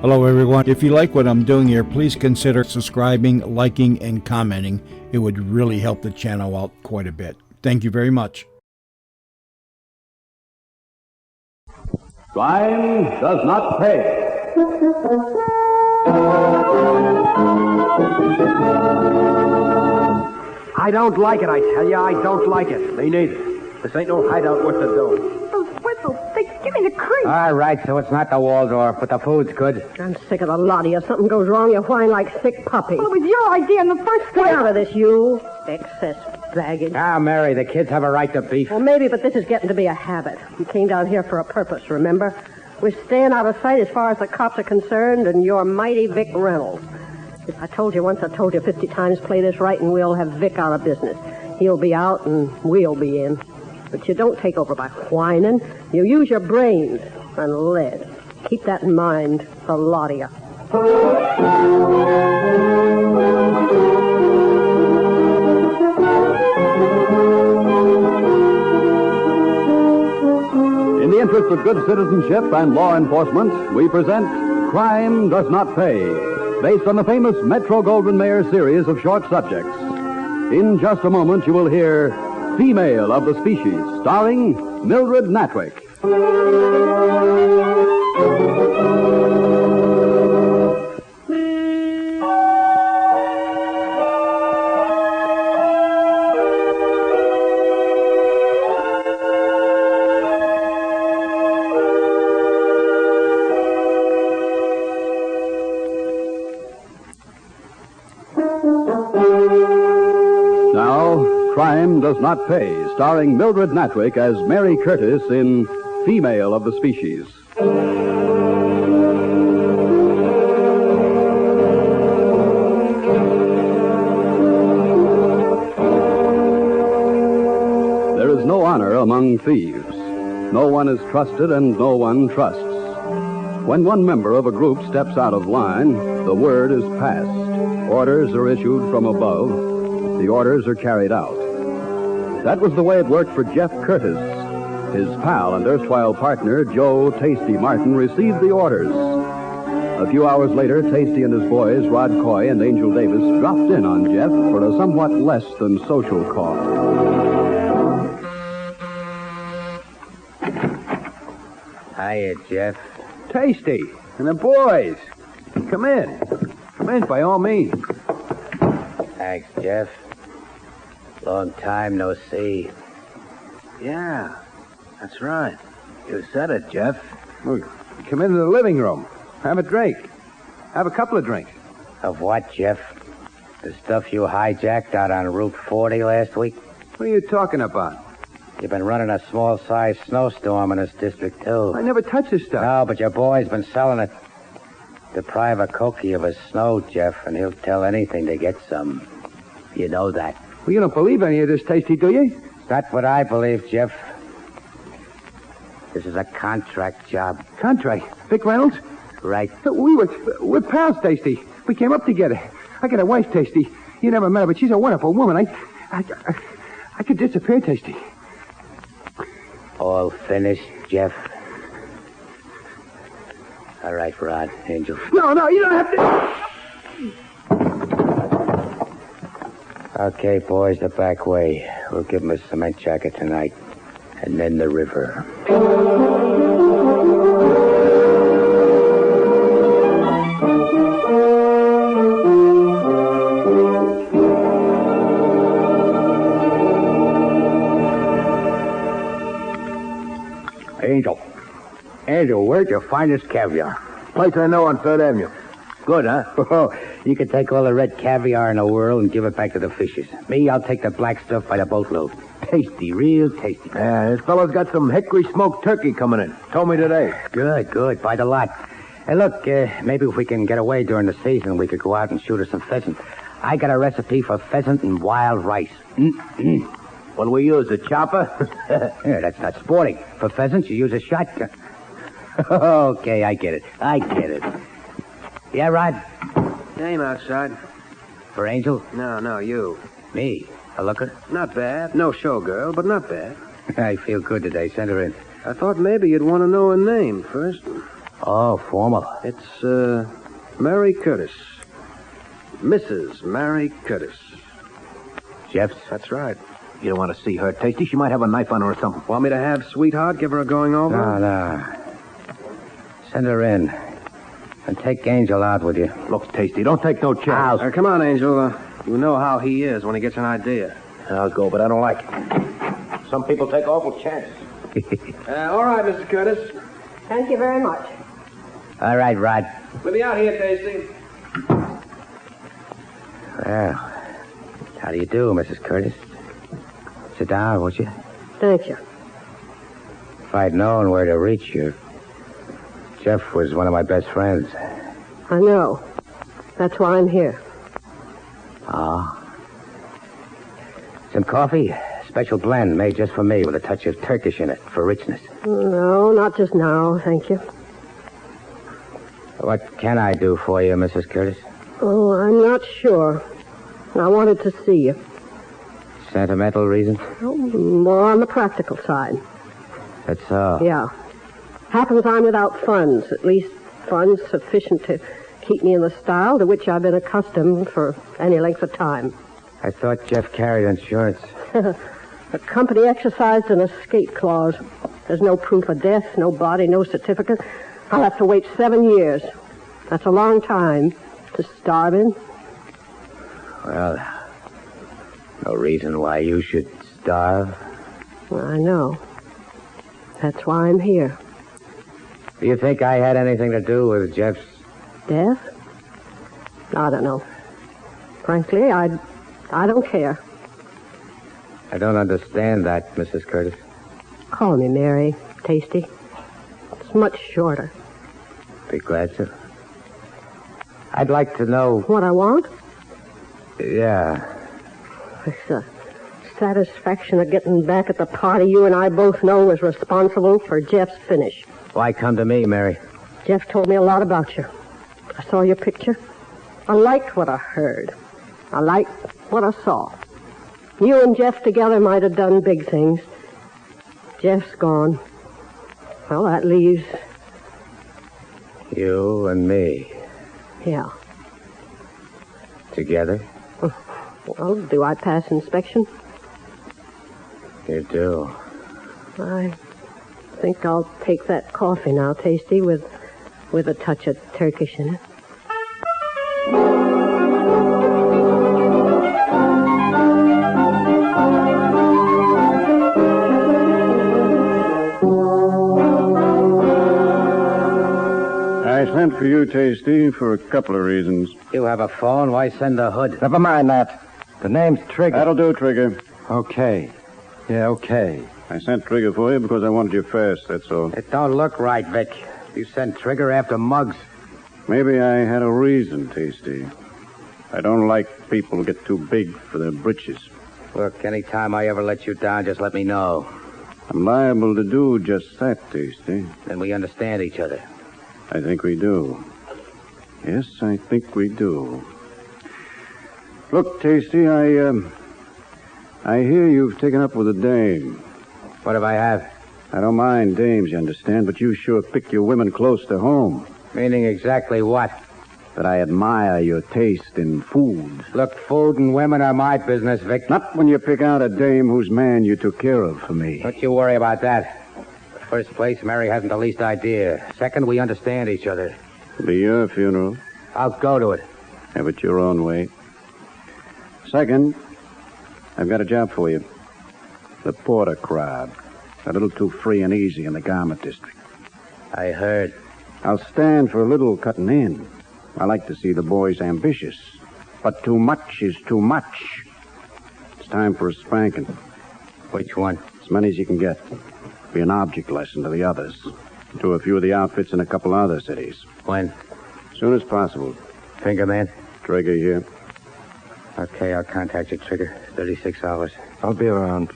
Hello, everyone. If you like what I'm doing here, please consider subscribing, liking, and commenting. It would really help the channel out quite a bit. Thank you very much. Chime does not pay. I don't like it, I tell you. I don't like it. Me neither. This ain't no hideout worth the dough. Those whistles, they give me the creeps. All right, so it's not the Waldorf, but the food's good. I'm sick of the lot of you. If something goes wrong, you whine like sick puppies. Well, it was your idea in the first place. Get out of this, you. Excess baggage. Now, Mary, the kids have a right to beef. Well, maybe, but this is getting to be a habit. You came down here for a purpose, remember? We're staying out of sight as far as the cops are concerned, and you're mighty Vic Reynolds. If I told you once, I told you 50 times, play this right, and we'll have Vic out of business. He'll be out, and we'll be in. But you don't take over by whining. You use your brains and lead. Keep that in mind, the lot of you. In the interest of good citizenship and law enforcement, we present Crime Does Not Pay, based on the famous Metro-Goldwyn-Mayer series of short subjects. In just a moment, you will hear Female of the Species, starring Mildred Natwick. Crime Does Not Pay, starring Mildred Natwick as Mary Curtis in Female of the Species. There is no honor among thieves. No one is trusted and no one trusts. When one member of a group steps out of line, the word is passed. Orders are issued from above. The orders are carried out. That was the way it worked for Jeff Curtis. His pal and erstwhile partner, Joe Tasty Martin, received the orders. A few hours later, Tasty and his boys, Rod Coy and Angel Davis, dropped in on Jeff for a somewhat less than social call. Hiya, Jeff. Tasty. And the boys. Come in. Come in, by all means. Thanks, Jeff. Long time no see. Yeah, that's right. You said it, Jeff. Well, come into the living room. Have a drink. Have a couple of drinks. Of what, Jeff? The stuff you hijacked out on Route 40 last week? What are you talking about? You've been running a small-sized snowstorm in this district, too. I never touched this stuff. No, but your boy's been selling it. Deprive a Cokie of his snow, Jeff, and he'll tell anything to get some. You know that. Well, you don't believe any of this, Tasty, do you? That's what I believe, Jeff. This is a contract job. Contract? Vic Reynolds? Right. We're pals, Tasty. We came up together. I got a wife, Tasty. You never met her, but she's a wonderful woman. I could disappear, Tasty. All finished, Jeff? All right, Rod, Angel. No, you don't have to... Okay, boys, the back way. We'll give him a cement jacket tonight. And then the river. Angel, where'd you find this caviar? Place I know on 3rd Avenue. Good, huh? Oh, you can take all the red caviar in the world and give it back to the fishes. Me, I'll take the black stuff by the boatload. Tasty, real tasty. Yeah, this fellow's got some hickory smoked turkey coming in. Told me today. Good. By the lot. Hey, look, maybe if we can get away during the season, we could go out and shoot us some pheasant. I got a recipe for pheasant and wild rice. What'll we use, a chopper? Yeah, that's not sporting. For pheasants, you use a shotgun. Okay, I get it. Yeah, Rod? Name outside. For Angel? No, you. Me? A looker? Not bad. No showgirl, but not bad. I feel good today. Send her in. I thought maybe you'd want to know her name first. Oh, formal. It's, Mary Curtis. Mrs. Mary Curtis. Jeff's? That's right. You don't want to see her, Tasty. She might have a knife on her or something. Want me to have sweetheart give her a going over? No. Send her in. And take Angel out with you. Look, Tasty, don't take no chance. Come on, Angel. You know how he is when he gets an idea. I'll go, but I don't like it. Some people take awful chances. All right, Mr. Curtis. Thank you very much. All right, Rod. We'll be out here, Tasty. Well, how do you do, Mrs. Curtis? Sit down, won't you? Thank you. If I'd known where to reach you. Jeff was one of my best friends. I know. That's why I'm here. Ah. Some coffee? Special blend made just for me with a touch of Turkish in it for richness. No, not just now, thank you. What can I do for you, Mrs. Curtis? Oh, I'm not sure. I wanted to see you. Sentimental reasons? Oh, more on the practical side. That's so. Yeah. Happens I'm without funds, at least funds sufficient to keep me in the style to which I've been accustomed for any length of time. I thought Jeff carried insurance. The company exercised an escape clause. There's no proof of death, no body, no certificate. I'll have to wait 7 years. That's a long time to starve in. Well, no reason why you should starve. I know. That's why I'm here. Do you think I had anything to do with Jeff's... Death? I don't know. Frankly, I don't care. I don't understand that, Mrs. Curtis. Call me Mary, Tasty. It's much shorter. Be glad to. I'd like to know... What I want? Yeah. It's the satisfaction of getting back at the party you and I both know was responsible for Jeff's finish. Why come to me, Mary? Jeff told me a lot about you. I saw your picture. I liked what I heard. I liked what I saw. You and Jeff together might have done big things. Jeff's gone. Well, that leaves... You and me. Yeah. Together? Well, do I pass inspection? You do. I think I'll take that coffee now, Tasty, with a touch of Turkish in it. I sent for you, Tasty, for a couple of reasons. You have a phone. Why send the hood? Never mind that. The name's Trigger. That'll do, Trigger. Okay. Yeah, okay. I sent Trigger for you because I wanted you fast, that's all. It don't look right, Vic. You sent Trigger after Muggs. Maybe I had a reason, Tasty. I don't like people who get too big for their britches. Look, any time I ever let you down, just let me know. I'm liable to do just that, Tasty. Then we understand each other. I think we do. Yes, I think we do. Look, Tasty, I hear you've taken up with a dame. What if I have? I don't mind dames, you understand, but you sure pick your women close to home. Meaning exactly what? That I admire your taste in food. Look, food and women are my business, Vic. Not when you pick out a dame whose man you took care of for me. Don't you worry about that. First place, Mary hasn't the least idea. Second, we understand each other. It'll be your funeral. I'll go to it. Have it your own way. Second, I've got a job for you. The Porter crowd. A little too free and easy in the garment district. I heard. I'll stand for a little cutting in. I like to see the boys ambitious. But too much is too much. It's time for a spanking. Which one? As many as you can get. Be an object lesson to the others. To a few of the outfits in a couple other cities. When? As soon as possible. Fingerman? Trigger here. Okay, I'll contact you, Trigger. 36 hours. I'll be around.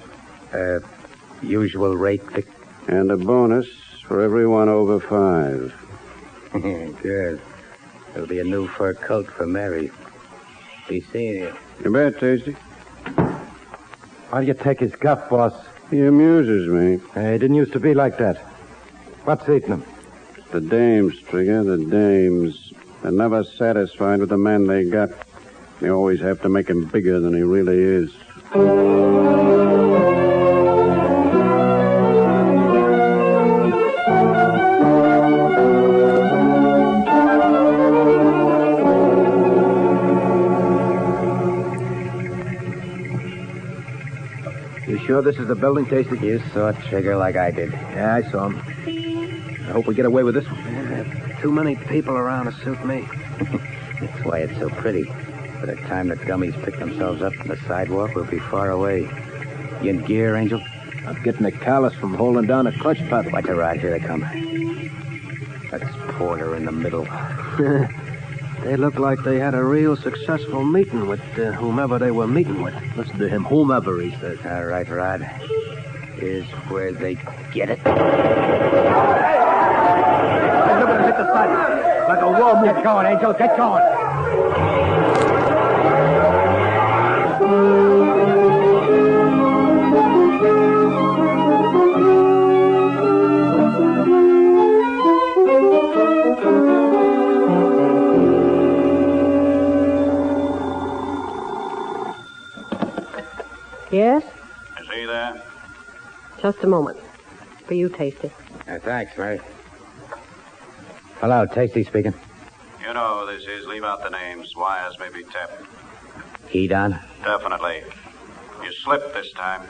Usual rate, Vic? And a bonus for everyone over 5. Good. It'll be a new fur coat for Mary. Be seeing you. You bet, Tasty. Why do you take his guff, boss? He amuses me. He didn't used to be like that. What's eating him? The dames, Trigger, the dames. They're never satisfied with the man they got. They always have to make him bigger than he really is. You sure this is the building, Tasty? You saw Trigger like I did. Yeah, I saw him. I hope we get away with this one. Too many people around to suit me. That's why it's so pretty. By the time the dummies pick themselves up from the sidewalk, we'll be far away. You in gear, Angel? I'm getting a callus from holding down a clutch pedal. Watch it, Rod. Here they come. That's Porter in the middle. They look like they had a real successful meeting with whomever they were meeting with. Listen to him, whomever, he says. All right, Rod. Here's where they get it. Hey, look at him hit the side. Like a war movie. Get going, Angel. Get going. Yes? Is he there? Just a moment. For you, Tasty. Thanks, Mary. Hello, Tasty speaking. You know who this is. Leave out the names. Wires may be tapped. He done? Definitely. You slipped this time.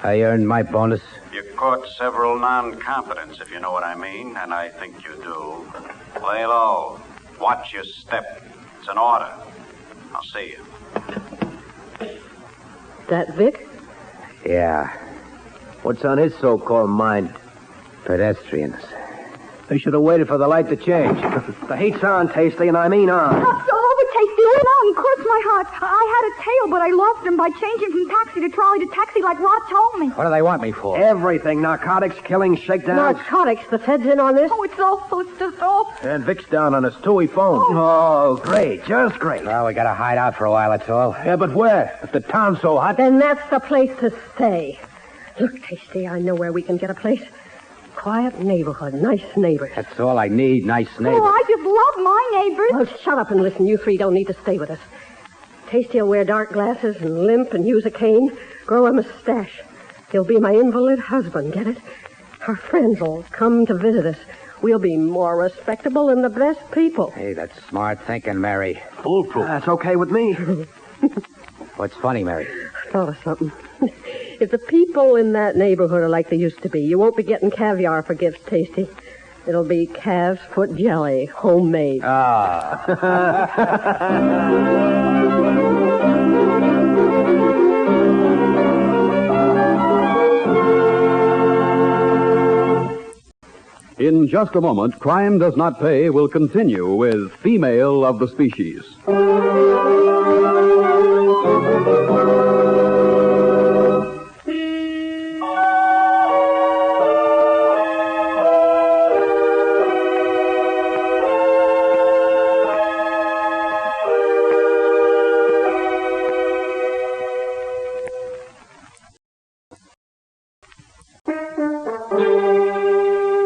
I earned my bonus. You caught several non-competents, if you know what I mean, and I think you do. Lay low. Watch your step. It's an order. I'll see you. That Vic? Yeah, What's on his so-called mind? pedestrians. They should have waited for the light to change. The heat's on, Tasty, and I mean on. It's all over, Tasty. Went out and crossed my heart. I had a tail, but I lost him by changing from taxi to trolley to taxi like Rod told me. What do they want me for? Everything. Narcotics, killing, shakedowns. Narcotics. The Fed's in on this? Oh, it's awful. It's just awful. And Vic's down on us, too. He phoned. Oh, great. Just great. Well, we gotta hide out for a while, that's all. Yeah, but where? If the town's so hot. Then that's the place to stay. Look, Tasty, I know where we can get a place. Quiet neighborhood, nice neighbors. That's all I need, nice neighbors. Oh, I just love my neighbors. Well, shut up and listen. You three don't need to stay with us. Tasty will wear dark glasses and limp and use a cane, grow a mustache. He'll be my invalid husband, get it? Our friends will come to visit us. We'll be more respectable than the best people. Hey, that's smart thinking, Mary. Foolproof. That's okay with me. What's funny, Mary? Thought of something. If the people in that neighborhood are like they used to be, you won't be getting caviar for gifts, Tasty. It'll be calf's foot jelly, homemade. Ah. In just a moment, Crime Does Not Pay will continue with Female of the Species.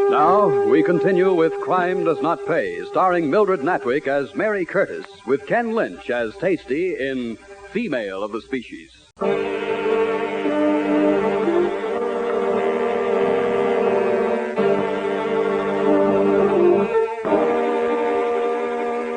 Now, we continue with Crime Does Not Pay, starring Mildred Natwick as Mary Curtis, with Ken Lynch as Tasty in Female of the Species.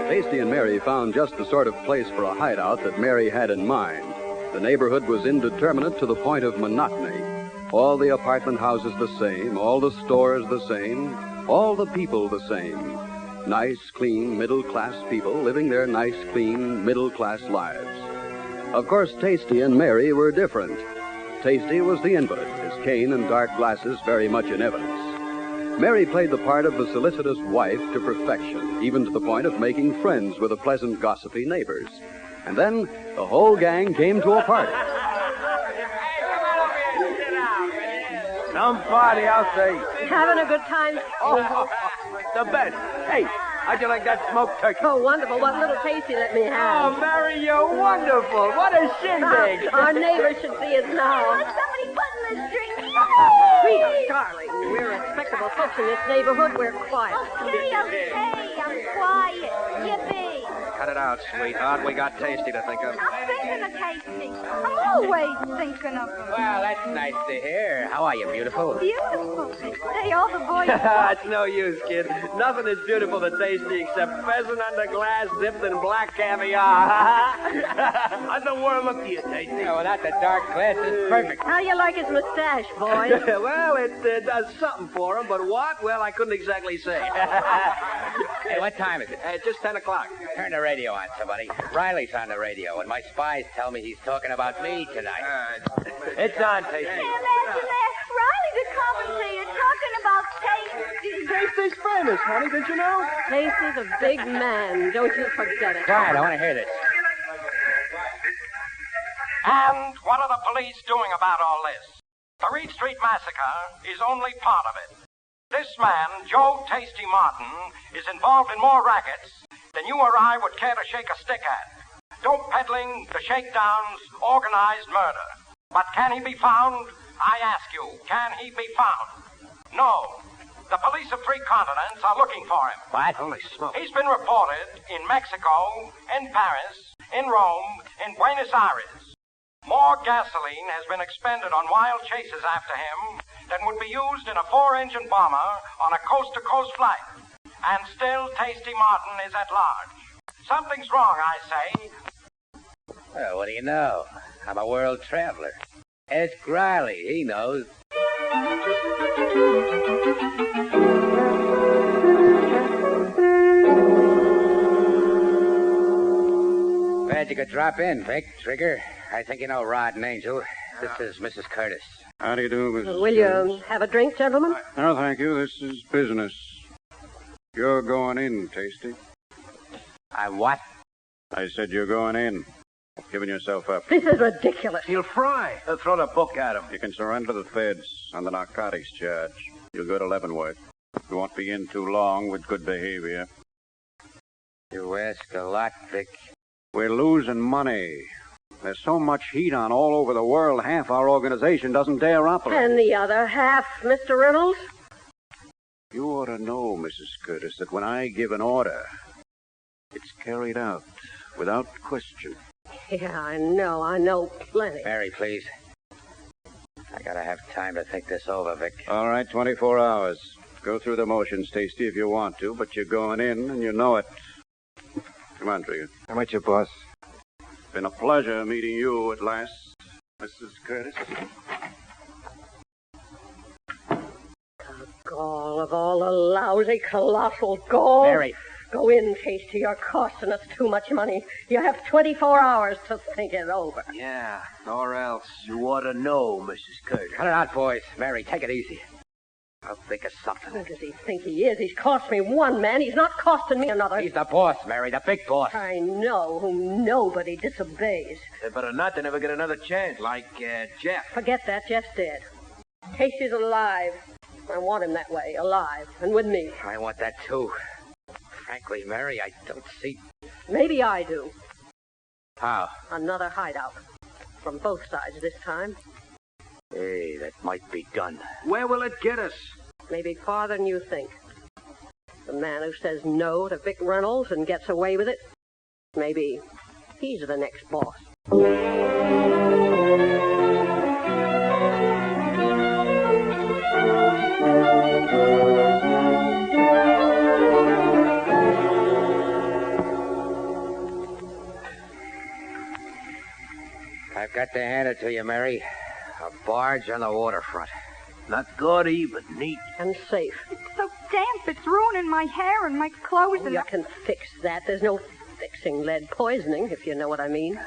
Tasty and Mary found just the sort of place for a hideout that Mary had in mind. The neighborhood was indeterminate to the point of monotony. All the apartment houses the same, all the stores the same, all the people the same. Nice, clean, middle-class people living their nice, clean, middle-class lives. Of course, Tasty and Mary were different. Tasty was the invalid, his cane and dark glasses very much in evidence. Mary played the part of the solicitous wife to perfection, even to the point of making friends with the pleasant, gossipy neighbors. And then the whole gang came to a party. Some party, I'll say. Having a good time? Oh, the best. Hey, how'd you like that smoked turkey? Oh, wonderful. What little Tasty let me have. Oh, Mary, you're wonderful. What a shindig. Our neighbors should see us now. Somebody button this drink. Sweet darling. We're respectable folks in this neighborhood. We're quiet. Okay, I'm quiet. Yippee. Cut it out, sweetheart. We got Tasty to think of. I'm thinking of Tasty. I'm always thinking of him. Well, that's nice to hear. How are you, beautiful? Beautiful. Say, all the boys... It's no use, kid. Nothing is beautiful to Tasty except pheasant under glass dipped in black caviar. How's the worm up to you, Tasty? Oh, well, that's a dark glass. It's perfect. How do you like his mustache, boys? Well, it does something for him, but what? Well, I couldn't exactly say. Hey, what time is it? Just 10 o'clock. Turn the radio on, somebody. Riley's on the radio, and my spies tell me he's talking about me tonight. It's on, Tasty. Hey, imagine that. Riley's a commentator talking about Tasty. Tasty's famous, honey. Did you know? Tasty's a big man. Don't you forget it. Quiet, I want to hear this. And what are the police doing about all this? The Reed Street Massacre is only part of it. This man, Joe Tasty Martin, is involved in more rackets than you or I would care to shake a stick at. Dope peddling, the shakedowns, organized murder. But can he be found? I ask you, can he be found? No. The police of 3 continents are looking for him. What? Holy smoke. He's been reported in Mexico, in Paris, in Rome, in Buenos Aires. More gasoline has been expended on wild chases after him than would be used in a 4-engine bomber on a coast-to-coast flight. And still Tasty Martin is at large. Something's wrong, I say. Well, what do you know? I'm a world traveler. Ask Riley. He knows. Glad you could drop in, Vic. Trigger. I think you know Rod and Angel. This is Mrs. Curtis. How do you do, Mrs. Will you have a drink, gentlemen? No, thank you. This is business. You're going in, Tasty. I'm what? I said you're going in. Giving yourself up. This is ridiculous. He'll fry. Throw the book at him. You can surrender to the feds on the narcotics charge. You'll go to Leavenworth. You won't be in too long with good behavior. You ask a lot, Vic. We're losing money. There's so much heat on all over the world, half our organization doesn't dare operate. And the other half, Mr. Reynolds? You ought to know, Mrs. Curtis, that when I give an order, it's carried out without question. Yeah, I know plenty. Mary, please. I gotta have time to think this over, Vic. All right, 24 hours. Go through the motions, Tasty, if you want to, but you're going in, and you know it. Come on, Trigger. I'm with you, boss. Been a pleasure meeting you at last, Mrs. Curtis. Gall of all the lousy, colossal gall. Mary. Go in, Tasty. You're costing us too much money. You have 24 hours to think it over. Yeah, or else. You ought to know, Mrs. Curtis. Cut it out, boys. Mary, take it easy. I'll think of something. Who does he think he is? He's cost me one man. He's not costing me another. He's the boss, Mary, the big boss. I know whom nobody disobeys. They better not. They never get another chance. Like Jeff. Forget that. Jeff's dead. Tasty's alive. I want him that way, alive, and with me. I want that, too. Frankly, Mary, I don't see... Maybe I do. How? Another hideout. From both sides this time. Hey, that might be done. Where will it get us? Maybe farther than you think. The man who says no to Vic Reynolds and gets away with it, maybe he's the next boss. I've got to hand it to you, Mary. A barge on the waterfront. Not gaudy, but neat. And safe. It's so damp, it's ruining my hair and my clothes. And You can fix that. There's no fixing lead poisoning, if you know what I mean.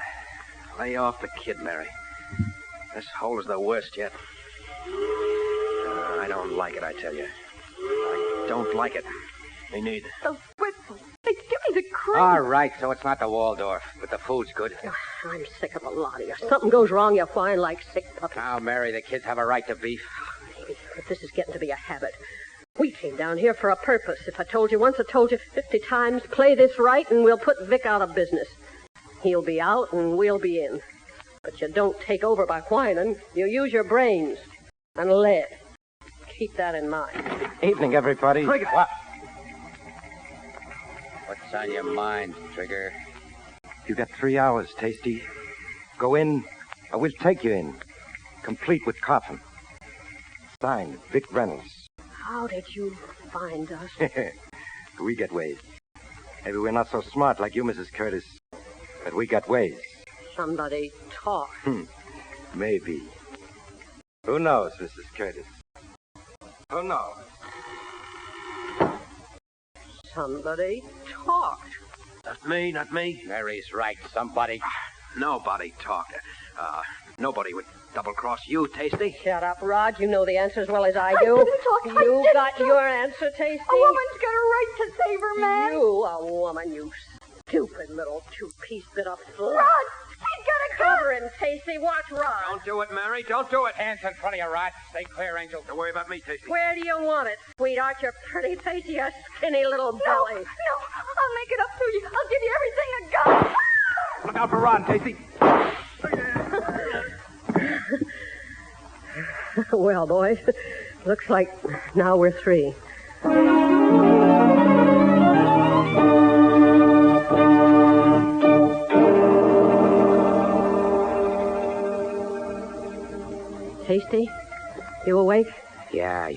Lay off the kid, Mary. This hole is the worst yet. I don't like it, I tell you. I don't like it. Me neither. Those whistles, they give me the creeps. All right, so it's not the Waldorf, but the food's good. I'm sick of a lot of you. Something goes wrong, you whine like sick puppies. Now, Mary, the kids have a right to beef. Maybe, but this is getting to be a habit. We came down here for a purpose. If I told you once, I told you 50 times. Play this right, and we'll put Vic out of business. He'll be out, and we'll be in. But you don't take over by whining. You use your brains and lead. keep that in mind. Evening, everybody. Trigger. What? What's on your mind, Trigger? You got 3 hours, Tasty. Go in, or we'll take you in. Complete with coffin. Signed, Vic Reynolds. How did you find us? We get ways. Maybe we're not so smart like you, Mrs. Curtis. But we got ways. Somebody talk. Maybe. Who knows, Mrs. Curtis? Who knows? Somebody talked. Not me. Mary's right. Somebody. Nobody talked. Nobody would double-cross you, Tasty. Shut up, Rod. You know the answer as well as I I do. didn't talk. I You didn't got talk. your answer, Tasty. A woman's got a right to save her man. You, a woman, you stupid little two-piece bit of fluff. Rod, he's got a gun. Cover him, Tasty. Watch Rod. Don't do it, Mary. Don't do it. Hands in front of you, Rod. Stay clear, Angel. Don't worry about me, Tasty. Where do you want it, sweetheart? Your pretty face, your skinny little No, belly. I'll make it up to you. I'll give you everything a gun. Look out for Ron, Tasty. Well, boys, looks like now we're three. Tasty, you awake? Yeah.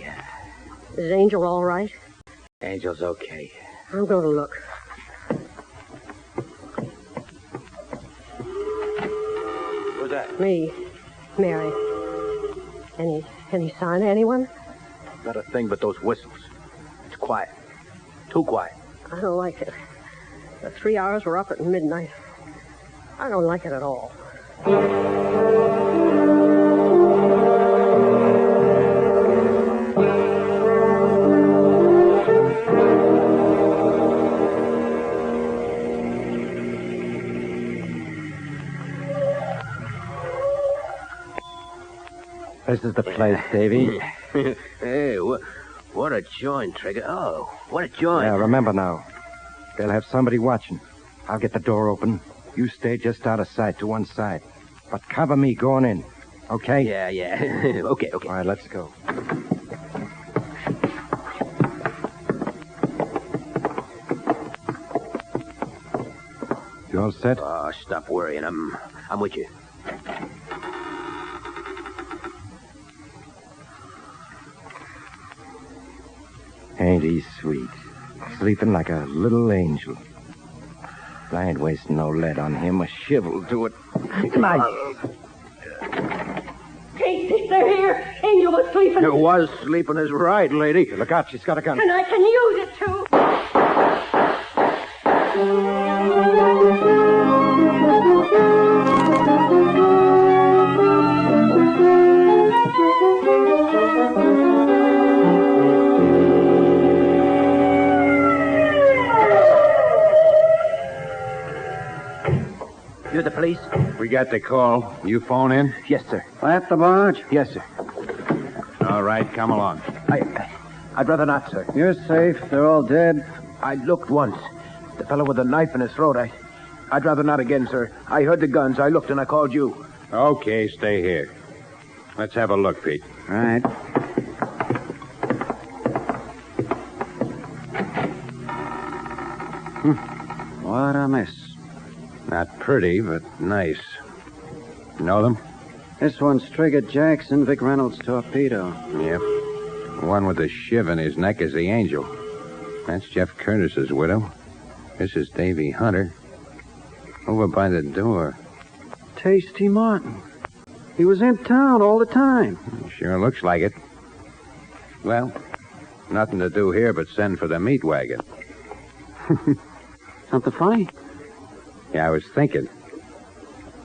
Is Angel all right? Angel's okay. I'm going to look. Who's that? Me, Mary. Any sign of anyone? Not a thing but those whistles. It's quiet. Too quiet. I don't like it. The 3 hours were up at midnight. I don't like it at all. This is the place, Davy. Hey, what a joint, Trigger. Oh, what a joint. Yeah, remember now. They'll have somebody watching. I'll get the door open. You stay just out of sight to one side. But cover me going in. Okay? Yeah. Okay. All right, let's go. You all set? Oh, stop worrying. I'm with you. Ain't he sweet? Sleeping like a little angel. I ain't wasting no lead on him. A shiv will do it. Casey, they're here. Angel was sleeping. It was sleeping is right, lady. Look out, she's got a gun. And I can use it, too. You're the police? We got the call. You phone in? Yes, sir. At the barge? Yes, sir. All right, come along. I'd rather not, sir. You're safe. They're all dead. I looked once. The fellow with the knife in his throat. I'd rather not again, sir. I heard the guns. I looked and I called you. Okay, stay here. Let's have a look, Pete. All right. What a mess. Not pretty, but nice. Know them? This one's Trigger Jackson, Vic Reynolds' torpedo. Yep. The one with the shiv in his neck is the Angel. That's Jeff Curtis's widow. This is Davy Hunter. Over by the door. Tasty Martin. He was in town all the time. Sure looks like it. Well, nothing to do here but send for the meat wagon. Something funny? Yeah, I was thinking.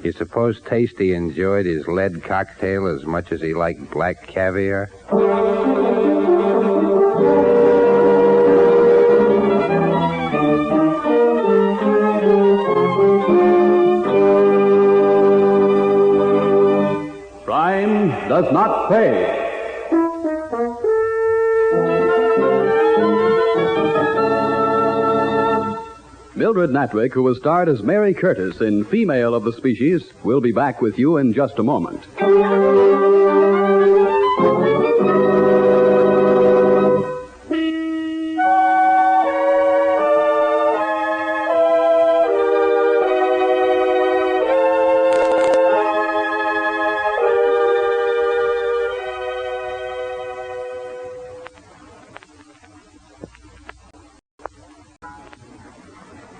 You suppose Tasty enjoyed his lead cocktail as much as he liked black caviar? Crime does not pay. Mildred Natwick, who was starred as Mary Curtis in Female of the Species, will be back with you in just a moment.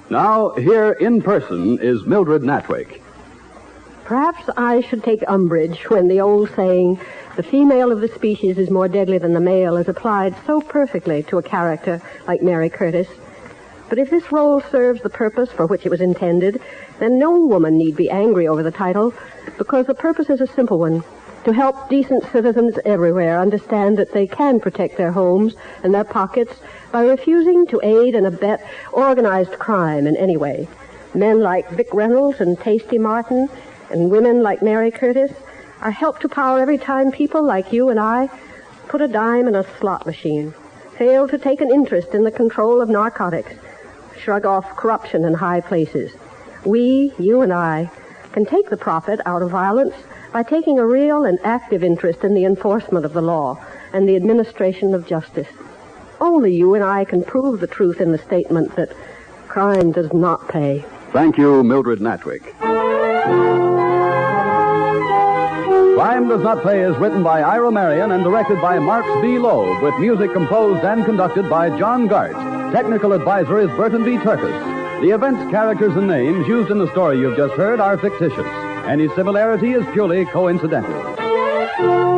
Now, here in person is Mildred Natwick. Perhaps I should take umbrage when the old saying, the female of the species is more deadly than the male, is applied so perfectly to a character like Mary Curtis. But if this role serves the purpose for which it was intended, then no woman need be angry over the title, because the purpose is a simple one, to help decent citizens everywhere understand that they can protect their homes and their pockets by refusing to aid and abet organized crime in any way. Men like Vic Reynolds and Tasty Martin and women like Mary Curtis are helped to power every time people like you and I put a dime in a slot machine, fail to take an interest in the control of narcotics, shrug off corruption in high places. We, you and I, can take the profit out of violence by taking a real and active interest in the enforcement of the law and the administration of justice. Only you and I can prove the truth in the statement that crime does not pay. Thank you, Mildred Natwick. Crime Does Not Pay is written by Ira Marion and directed by Marks B. Loeb, with music composed and conducted by John Gart. Technical advisor is Burton B. Turkis. The events, characters, and names used in the story you've just heard are fictitious. Any similarity is purely coincidental.